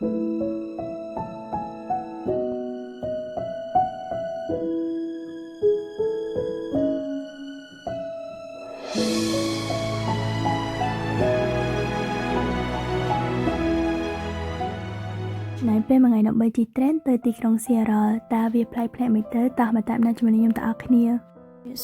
ណែពេលមួយថ្ងៃដើម្បីជិះត្រេនទៅទីក្រុងសៀរ៉ាល់តើវាប្លែកៗមិនទៅតោះមកតាមដានជាមួយខ្ញុំទាំងអស់គ្នា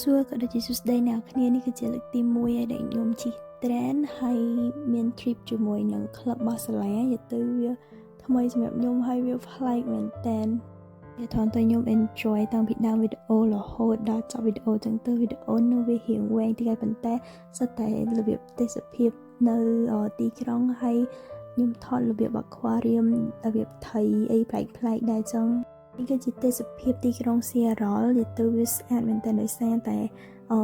សួរក៏ដូចជាសួស្តីអ្នកគ្នានេះគឺជាលើកទី1ហើយដែលខ្ញុំជិះត្រេនហើយមាន trip ជាមួយនឹង Club Barcelona យទៅវាថ្មីសម្រាប់ខ្ញុំហើយវាប្លែកមែនតើវាថនទៅខ្ញុំ enjoy តាំងពីដើមវីដេអូរហូតដល់ចប់វីដេអូចឹងទៅវីដេអូនោះវារៀងវែងតិចហើយប៉ុន្តែសុទ្ធតែរបៀបទេសភាពនៅទីក្រុងហើយខ្ញុំថតរបៀប aquarium របៀបថៃអីប្លែកៗដែរចឹងនេះគឺជាទេសភាពទីក្រុងសៀរ៉ាល់យទៅវាស្អាតមែនតើដោយសារតែ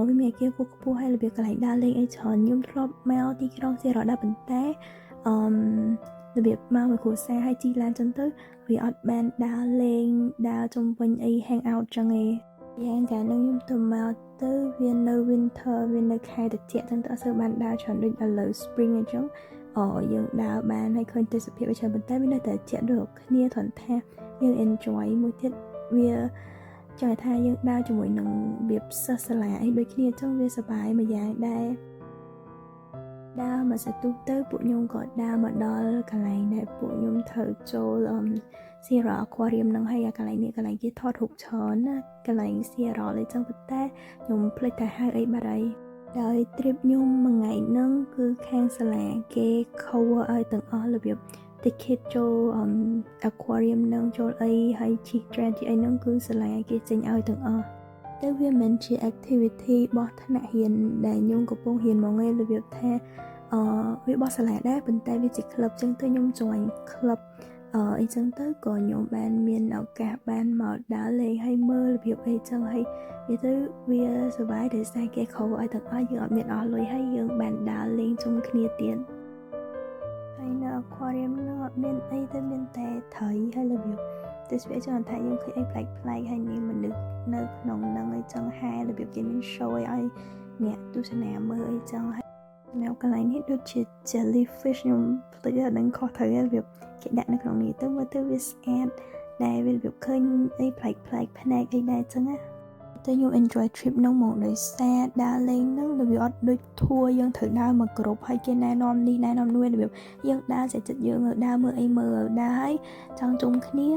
វាមានអគារខ្ពស់ៗហើយរបៀបកន្លែងដើរលេងអីច្រើនខ្ញុំធ្លាប់មកទីក្រុងសៀរ៉ាល់ដែរប៉ុន្តែរបៀបមកមួយគ្រួសារហើយជិះឡានចឹងទៅវាអត់បានដើរលេងដើរជុំវិញអី hang out ចឹងឯងយ៉ាងកាលនោះខ្ញុំទៅមកទៅវានៅ winter វានៅខែត្រជាក់ចឹងទៅអត់សូវបានដើរច្រើនដូចឥឡូវ spring អញ្ចឹងយើងដើរបានហើយឃើញទេសភាពឲ្យច្រើនប៉ុន្តែវានៅតែជាក់ដូចគ្នាគ្រាន់ថាយើង enjoy មួយទៀតវាចង់ថាយើងដើរជាមួយនឹងរបៀបសិស្សសាលាអីដូចគ្នាចឹងវាសប្បាយមួយយ៉ាងដែរដើរមកសទុះទៅពួកខ្ញុំក៏ដើរមកដល់កន្លែងដែលពួកខ្ញុំត្រូវចូលSierra Aquarium ហ្នឹងហើយកន្លែងនេះកន្លែងគេថតរូបច្រើនណាកន្លែង Sierra អីចឹងប៉ុន្តែខ្ញុំភ្លេចតែហៅអីបាត់ហើយដោយ trip ខ្ញុំមួយថ្ងៃហ្នឹងគឺខាងសាលាគេ cover ឲ្យទាំងអស់របៀប ticket ចូល aquarium ហ្នឹងចូលអីហើយជិះ train ជិះអីហ្នឹងគឺសាលាគេចេញឲ្យទាំងអស់ទៅវាមិនជា activity របស់ថ្នាក់រៀនដែលខ្ញុំកំពុងរៀនមកឯងរបៀបថាវារបស់សាលាដែរប៉ុន្តែវាជា club ចឹងទៅខ្ញុំ join club អីចឹងទៅក៏ខ្ញុំបានមានឱកាសបានមកដើរលេងហើយមើលរបៀបអីចឹងហើយនិយាយទៅវាសប្បាយដោយសារគេ cover ឲ្យទាំងអស់យើងអត់មានអស់លុយហើយយើងបានដើរលេងជុំគ្នាទៀតហើយនៅ aquarium នោះអត់មានអីទៅមានតែត្រីហើយរបៀបតែស្វែងចង់ថាយើងឃើញអីប្លែកៗហើយមានមនុស្សនៅក្នុងហ្នឹងអីចឹងហែរបៀបគេមាន show ឲ្យអ្នកទស្សនាមើលអីចឹងហើយនៅកន្លែងនេះដូចជា jellyfish ខ្ញុំភ្លេចដល់ខុសត្រូវរបៀបគេដាក់នៅក្នុងនេះទៅមើលទៅវាស្អាតដែលវារបៀបឃើញអីប្លែកៗផ្នែកអីដែរចឹងណាតែខ្ញុំ enjoy trip ហ្នឹងមកដោយសារដើរលេងហ្នឹងរបៀបអត់ដូច tour យើងត្រូវដើរមកគ្រប់ហើយគេណែនាំនេះណែនាំនោះរបៀបយើងដើរចិត្តយើងដើរមើលអីមើលដើរហើយចង់ជុំគ្នារ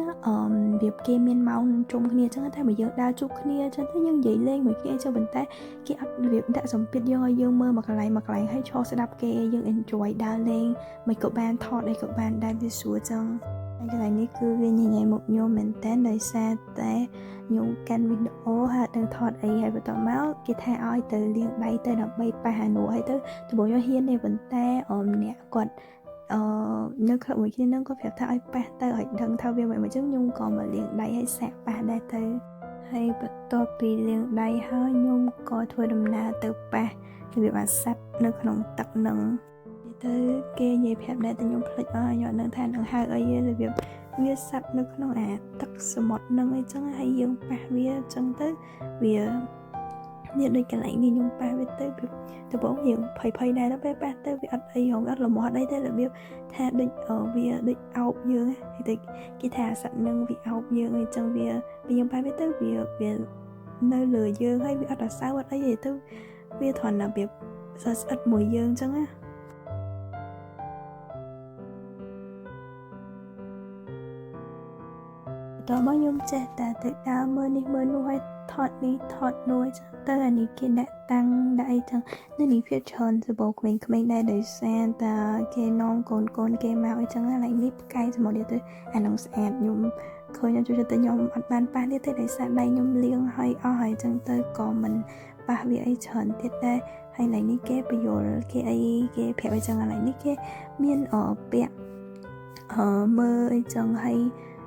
បៀបគេមានម៉ោងជុំគ្នាចឹងតែបើយើងដើរជួបគ្នាចឹងទៅយើងនិយាយលេងមួយគ្នាចឹងប៉ុន្តែគេអត់របៀបដាក់សម្ពាធយើងឲ្យយើងមើលមកកន្លែងហើយឈរស្ដាប់គេយើង enjoy ដើរលេងមិនក៏បានថតអីក៏បានដែរវាស្រួលចឹងហើយកន្លែងនេះគឺវាញញែមកខ្ញុំមែនតើដោយសារតែខ្ញុំកាន់វីដេអូហើយនឹងថតអីហើយបន្ទាប់មកគេថាឲ្យទៅលាងដៃទៅដើម្បីប៉ះអានោះហើយទៅដំបូងខ្ញុំហ៊ានទេប៉ុន្តែអ្នកគាត់នៅក្លឹបមួយគ្នានឹងក៏ប្រាប់ថាឲ្យប៉ះទៅឲ្យដឹងថាវាមិនអញ្ចឹងខ្ញុំក៏មកលាងដៃឲ្យសាក់ប៉ះដែរទៅហើយបន្ទាប់ពីលាងដៃហើយខ្ញុំក៏ធ្វើដំណើរទៅប៉ះរបៀបអាសត្វនៅក្នុងទឹកនឹងទៅគេនិយាយប្រាប់ដែរតែខ្ញុំភ្លេចអស់ខ្ញុំអត់ដឹងថានឹងហៅអីទេរបៀបវាសត្វនៅក្នុងអាទឹកសមុទ្រនឹងអីចឹងហើយយើងប៉ះវាចឹងទៅវានេះដូចកន្លែងនេះខ្ញុំប៉ះវាទៅដំបូងយើងភ័យដែរដល់ពេលប៉ះទៅវាអត់អីហងអត់លំអត់អីទេរបៀបថាដូចវាដូចអោបយើងហើយទៅគេថាសត្វនឹងវាអោបយើងអីចឹងវាយើងប៉ះវាទៅវានៅលើយើងហើយវាអត់រសើបអត់អីទេទៅវាធន់របៀបស្អិតមួយយើងចឹងណាតើមកខ្ញុំចេះតែទៅដើរមើលនេះមើលនោះឲ្យថតនេះថតនោះចឹងទៅអានេះគេដាក់តាំងដាក់អីចឹងនៅនេះភាពច្រើនសបោក្មេងៗដែរដោយសារតែគេនាំកូនគេមកអីចឹងកន្លែងនេះផ្កាយសមុទ្រទៅអានោះស្អាតខ្ញុំឃើញខ្ញុំជួយទៅខ្ញុំអត់បានប៉ះនេះទេដោយសារដៃខ្ញុំលាងឲ្យអស់ហើយចឹងទៅក៏មិនប៉ះវាអីច្រើនទៀតដែរហើយកន្លែងនេះគេបញ្យល់គេអីគេប្រាប់អីចឹងកន្លែងនេះគេមានពាក់មើលអីចឹងហើយ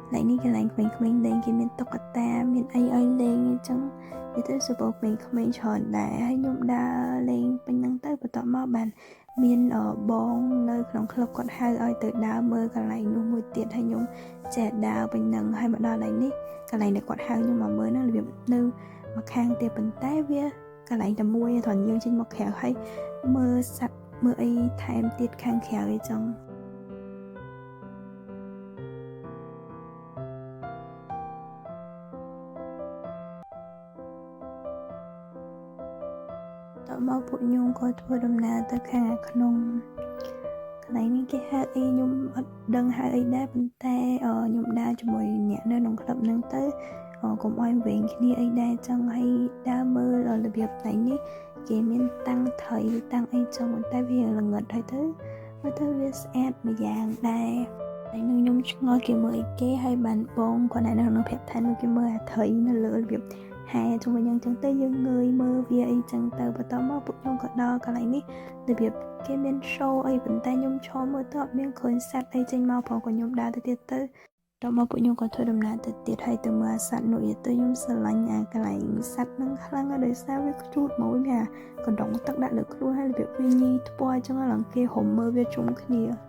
កន្លែងនេះកន្លែងក្មេងៗលេងគេមានតុក្កតាមានអីឲ្យលេងអញ្ចឹងនិយាយទៅសបោក្មេងៗច្រើនដែរហើយខ្ញុំដើរលេងពេញហ្នឹងទៅបន្ទាប់មកបានមានបងនៅក្នុងក្លឹបគាត់ហៅឲ្យទៅដើរមើលកន្លែងនោះមួយទៀតហើយខ្ញុំចេះដើរពេញហ្នឹងហើយមកដល់កន្លែងនេះកន្លែងដែលគាត់ហៅខ្ញុំមកមើលហ្នឹងរបៀបនៅមកខាងទៀតប៉ុន្តែវាកន្លែងតែមួយគ្រាន់យើងចេញមកក្រៅហើយមើលសត្វមើលអីថែមទៀតខាងក្រៅអីចឹង មកពួកខ្ញុំក៏ធ្វើដំណើរទៅខាងក្នុងកន្លែងនេះគេហៅអីខ្ញុំអត់ដឹងហៅអីដែរប៉ុន្តែខ្ញុំដើរជាមួយអ្នកនៅក្នុងក្លឹបហ្នឹងទៅកុំឲ្យវែងគ្នាអីដែរចឹងហើយដើរមើលរបៀបថ្ងៃនេះគេមានតាំងថៃតាំងអីចឹងប៉ុន្តែវាល្ងឹតហើយទៅមើលទៅវាស្អាតម្យ៉ាងដែរហើយនឹងខ្ញុំឆ្ងល់គេមើលអីគេហើយបានបងគាត់នៅក្នុងប្រាប់ថាគេមើលអាថៃនៅលើរបៀបហែជុំវិញយ៉ាងចឹងទៅយើងងើយមើលវាអីចឹងទៅបន្តមកពួកខ្ញុំក៏ដល់កន្លែងនេះរបៀបគេមាន show អីប៉ុន្តែខ្ញុំឈរមើលទៅអត់មានឃើញសត្វអីចេញមកផងក៏ខ្ញុំដើរទៅទៀតទៅដល់មកពួកខ្ញុំក៏ធ្វើដំណើរទៅទៀតហើយទៅមើលសត្វនោះទៅខ្ញុំស្រឡាញ់អាកន្លែងសត្វហ្នឹងខ្លាំងហើយដោយសារវាខ្ជូតមកវាកណ្ដុងទឹកដាក់លើខ្លួនហើយរបៀបវាញីថ្ពាល់អញ្ចឹងឡើងគេហុំមើលវាជុំគ្នា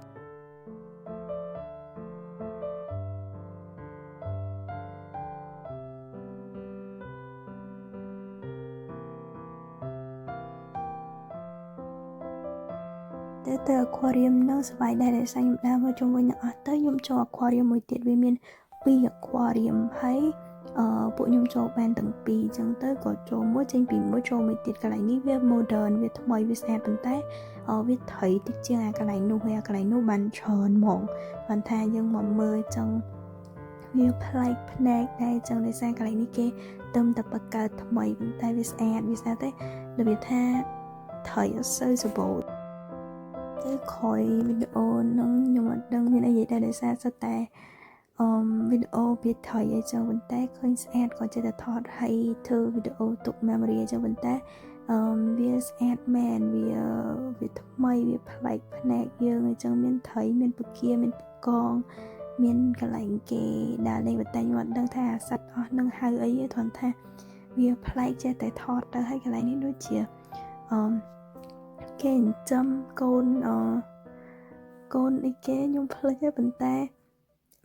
ទៅ aquarium ហ្នឹងសប្បាយដែរដោយសារខ្ញុំដើរមកជុំវិញអស់ទៅខ្ញុំចូល aquarium មួយទៀតវាមាន2 aquarium ហើយពួកខ្ញុំចូលបានទាំងពីរអញ្ចឹងទៅក៏ចូលមួយចេញពីមួយចូលមួយទៀតកន្លែងនេះវា modern វាថ្មីវាស្អាតប៉ុន្តែវាថៃតិចជាងអាកន្លែងនោះហើយកន្លែងនោះបានច្រើនហ្មងបានថាយើងមកមើលអញ្ចឹងវាប្លែកភ្នែកដែរអញ្ចឹងដោយសារកន្លែងនេះគេទៅតែបង្កើតថ្មីប៉ុន្តែវាស្អាតទេរបៀបថាថៃអត់សូវសម្បូរទៅក្រោយវីដេអូហ្នឹងខ្ញុំអត់ដឹងមានអីដែរដោយសារសុទ្ធតែវីដេអូវាថៃអីចឹងប៉ុន្តែឃើញស្អាតក៏ចិត្តតែថតហើយធ្វើវីដេអូទុក memory អីចឹងប៉ុន្តែវាស្អាតមែនវាថ្មីវាប្លែកភ្នែកយើងអញ្ចឹងមានថៃមានពគាមានពកងមានកន្លែងគេដើរលេងប៉ុន្តែខ្ញុំអត់ដឹងថាសត្វអស់នឹងហៅអីទេគ្រាន់ថាវាប្លែកចេះតែថតទៅហើយកន្លែងនេះដូចជាគេចិញ្ចឹមកូនអីគេខ្ញុំភ្លេចហើយប៉ុន្តែ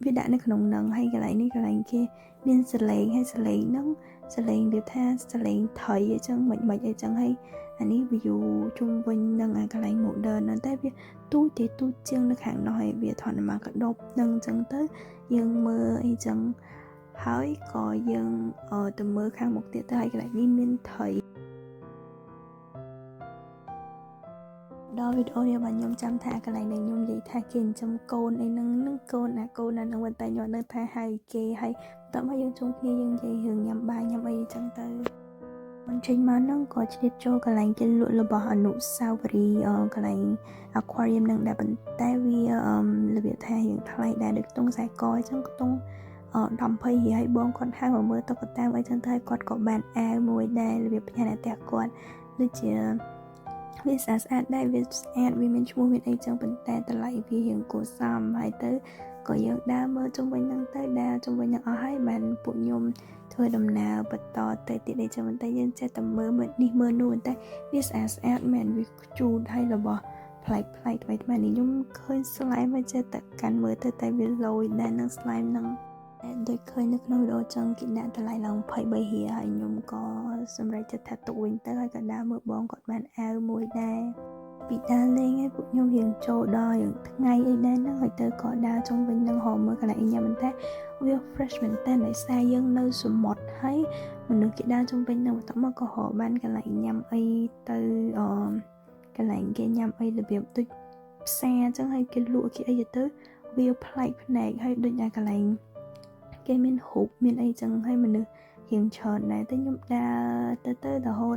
វាដាក់នៅក្នុងនឹងហើយកន្លែងនេះកន្លែងគេមានសលេងហើយសលេងហ្នឹងសលេងវាថាសលេងថៃអញ្ចឹងមិនអញ្ចឹងហើយអានេះ view ជុំវិញនឹងអាកន្លែង modern ហ្នឹងតែវាទូចជាងនៅខាងនោះហើយវាថតមកកដប់នឹងអញ្ចឹងទៅយើងមើលអីចឹងហើយក៏យើងទៅមើលខាងមុខទៀតទៅហើយកន្លែងនេះមានថៃដល់វីដេអូនេះបាទខ្ញុំចាំថាកន្លែងដែលខ្ញុំនិយាយថាគេចិញ្ចឹមកូនអីហ្នឹងកូនណាហ្នឹងប៉ុន្តែខ្ញុំនៅថាហៅគេហើយបន្ទាប់មកយើងជុំគ្នាយើងនិយាយរឿងញ៉ាំបាយញ៉ាំអីចឹងទៅមិនចេញមកហ្នឹងក៏ឆ្លៀតចូលកន្លែងគេលក់របស់អនុស្សាវរីយ៍កន្លែង aquarium ហ្នឹងដែរប៉ុន្តែវារបៀបថាយើងថ្លៃដែរដូចខ្ទង់ខ្សែកអញ្ចឹងខ្ទង់10-20រៀលហើយបងគាត់ហៅមកមើលតុក្កតាអីចឹងទៅហើយគាត់ក៏បានអាវមួយដែររបៀបផ្ញើអ្នកផ្ទះគាត់ដូចជាវាស្អាតដែរវាស្អាតវាមានឈ្មោះមានអីចឹងប៉ុន្តែតម្លៃវារៀងគួរសមហើយទៅក៏យើងដើរមើលជុំវិញហ្នឹងទៅដើរជុំវិញហ្នឹងអស់ហើយបានពួកខ្ញុំធ្វើដំណើរបន្តទៅទៀតអីចឹងប៉ុន្តែយើងចេះតែមើលនេះមើលនោះប៉ុន្តែវាស្អាតមែនវាខ្ជូតហើយរបស់ប្លែកថ្មីនេះខ្ញុំឃើញ slime មកចេះតែកាន់មើលទៅតែវាលយដែរនឹង slime ហ្នឹងដូចឃើញនៅក្នុងវីដេអូចឹងគេដាក់តម្លៃឡើង23រៀលហើយខ្ញុំក៏សម្រេចចិត្តថាទុកវិញទៅហើយក៏ដើរមើលបងគាត់បានអាវមួយដែរពីដើរលេងឲ្យពួកខ្ញុំរៀងចូលដល់រឿងថ្ងៃអីដែរហ្នឹងហើយទៅក៏ដើរជុំវិញនឹងហមមើលកន្លែងញ៉ាំប៉ុន្តែវា fresh មែនតើដោយសារយើងនៅសមុទ្រហើយមនុស្សគេដើរជុំវិញនឹងបន្ទាប់មកក៏រកបានកន្លែងញ៉ាំអីទៅកន្លែងគេញ៉ាំអីរបៀបដូចផ្សារអញ្ចឹងហើយគេលក់គេអីទៅវាប្លែកភ្នែកហើយដូចតែកន្លែងគេមានហូបមានអីចឹងហើយមនុស្សរៀងច្រើនដែរតែខ្ញុំដើរទៅរហូត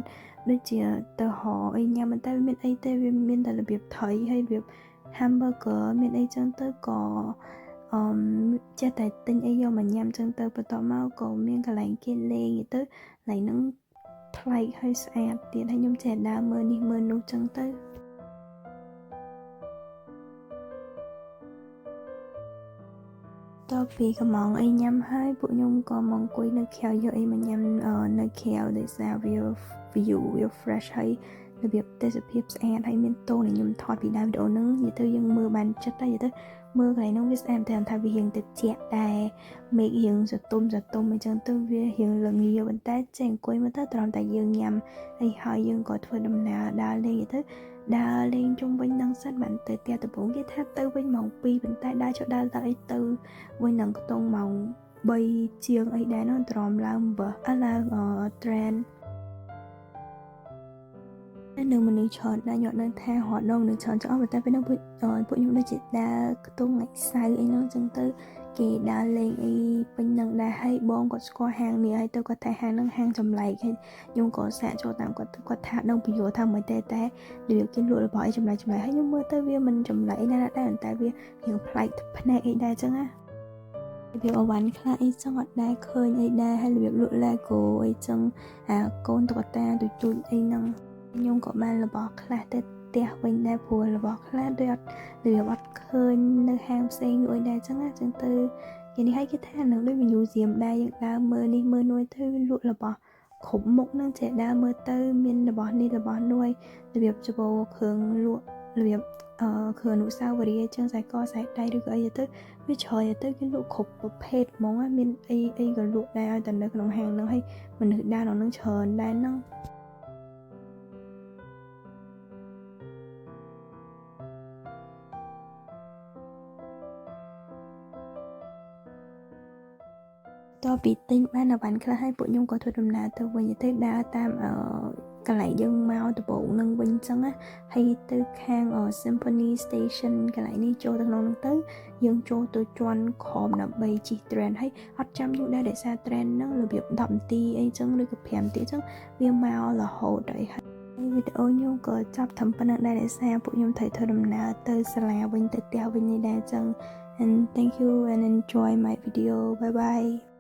ដូចជាទៅហោអីញ៉ាំតែមានអីទេវាមានតែរបៀបថៃហើយរបៀប hamburger មានអីចឹងទៅក៏ចេះតែទិញអីយកមកញ៉ាំចឹងទៅបន្ទាប់មកក៏មានកន្លែងគេលេងទៅកន្លែងហ្នឹងប្លែកហើយស្អាតទៀតហើយខ្ញុំចេះដើរមើលនេះមើលនោះចឹងទៅតពីកំងអីញ៉ាំហើយពួកខ្ញុំក៏មកអង្គុយនៅខែវយកអីមកញ៉ាំនៅខែវដោយសារវា view វា fresh ហើយរបៀបទេសភាពស្អាតហើយមានតូនដែលខ្ញុំថតពីដើមវីដេអូហ្នឹងនិយាយទៅយើងមើលបានចិត្តហើយនិយាយទៅមើលកន្លែងហ្នឹងវាស្អាតតែថាវារៀងតិចដែរមេឃរៀងសតុំអញ្ចឹងទៅវារៀងល្ងាប៉ុន្តែចេះអង្គុយមើលទៅត្រង់តែយើងញ៉ាំអីហើយយើងក៏ធ្វើដំណើរដើរលេងទៅដើរលេងជុំវិញនឹងសិនបានទៅផ្ទះដំបូងគេថាទៅវិញម៉ោង2ប៉ុន្តែដើរអីទៅវិញនឹងខ្ទង់ម៉ោង3ជាងអីដែរនោះទ្រាំឡើងបឹសឡើង trend នៅមនុស្សច្រើនដែរញាត់នៅថារត់ដល់មនុស្សច្រើនចឹងអត់តែពេលហ្នឹងពួកខ្ញុំដូចជាដើរខ្ទង់ថ្ងៃសៅរ៍អីហ្នឹងចឹងទៅគេដើរលេងអីពេញហ្នឹងដែរហើយបងគាត់ស្គាល់ហាងនេះហើយទៅគាត់ថាហាងហ្នឹងហាងចម្លែកហើយខ្ញុំក៏សាកចូលតាមគាត់ទៅគាត់ថាដឹងពីយល់ថាមិនតែដូចគេលក់របស់អីចម្លែកហើយខ្ញុំមើលទៅវាមិនចម្លែកអីណាដែរតែវារៀងប្លែកភ្នែកអីដែរចឹងណាវាអវ៉ាន់ខ្លះអីចឹងអត់ដែរឃើញអីដែរហើយរបៀបលក់ Lego អីចឹងអាកូនតុក្កតាទូចអីហ្នឹងខ្ញុំក៏បានរបស់ខ្លះទៅផ្ទះវិញដែរព្រោះរបស់ខ្លះដូចអត់ឃើញនៅហាងផ្សេងដូចដែរចឹងណាចឹងទៅគេនេះឲ្យគេថានឹងដូច museum ដែរយើងដើរមើលនេះមើលនោះទៅលក់របស់គ្រប់មុខហ្នឹងចេះដើរមើលទៅមានរបស់នេះរបស់នោះឲ្យរបៀបច្បោគ្រឿងលក់របៀបគ្រឿងអនុស្សាវរីយ៍ចឹងខ្សែកខ្សែដៃឬក៏អីទៅវាច្រើនទៅគេលក់គ្រប់ប្រភេទហ្មងមានអីក៏លក់ដែរតែនៅក្នុងហាងហ្នឹងហើយមនុស្សដើរក្នុងហ្នឹងច្រើនដែរហ្នឹងតពីទិញបានអវ៉ាន់ខ្លះហើយពួកខ្ញុំក៏ធ្វើដំណើរទៅវិញទៅដើរតាមកន្លែងយើងមកដំបូងនឹងវិញចឹងណាហើយទៅខាង Symphony Station កន្លែងនេះចូលទៅក្នុងនោះទៅយើងចូលទៅជាន់ក្រោមដើម្បីជិះ train ហើយអត់ចាំយូរដែរដោយសារ train ហ្នឹងរបៀប10នាទីអីចឹងឬក៏5នាទីចឹងវាមករហូតហើយវីដេអូខ្ញុំក៏ចាប់ត្រឹមប៉ុណ្ណឹងដែរដោយសារពួកខ្ញុំត្រូវធ្វើដំណើរទៅសាលាវិញទៅផ្ទះវិញនេះដែរចឹងand thank you and enjoy my video bye bye